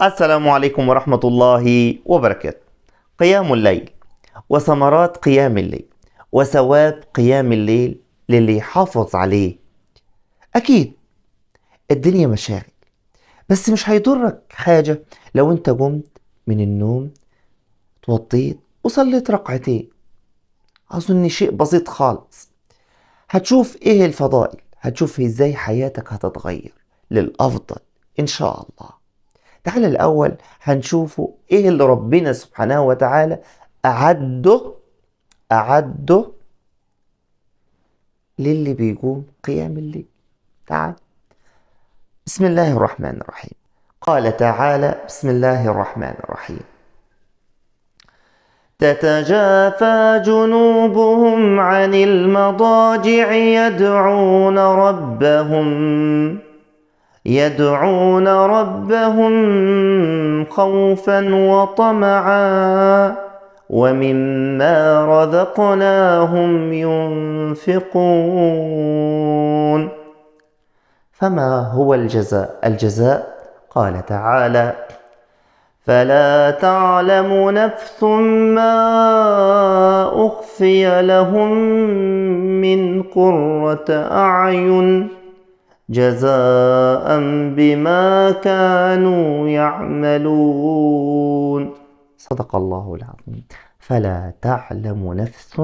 السلام عليكم ورحمة الله وبركاته. قيام الليل وثمرات قيام الليل وثواب قيام الليل للي يحافظ عليه. أكيد الدنيا مشاغل، بس مش هيضرك حاجة لو انت قمت من النوم، توضيت وصليت ركعتين. أظن شيء بسيط خالص. هتشوف ايه الفضائل، هتشوف ازاي حياتك هتتغير للأفضل إن شاء الله. تعالى الأول هنشوفه إيه اللي ربنا سبحانه وتعالى أعده للي بيقوم قيام الليل. تعال، بسم الله الرحمن الرحيم. قال تعالى: بسم الله الرحمن الرحيم: تتجافى جنوبهم عن المضاجع يدعون ربهم خوفا وطمعا ومما رزقناهم ينفقون. فما هو الجزاء؟ قال تعالى: فلا تعلم نفس ما أخفي لهم من قرة أعين جزاء بما كانوا يعملون. صدق الله العظيم. فلا تعلم نفس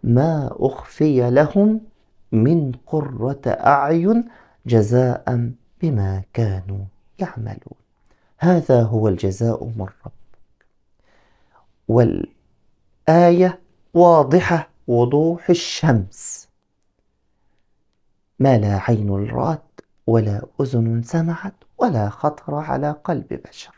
ما أخفي لهم من قرة أعين جزاء بما كانوا يعملون. هذا هو الجزاء من رب. والآية واضحة وضوح الشمس: ما لا عين رأت ولا أذن سمعت ولا خطر على قلب بشر.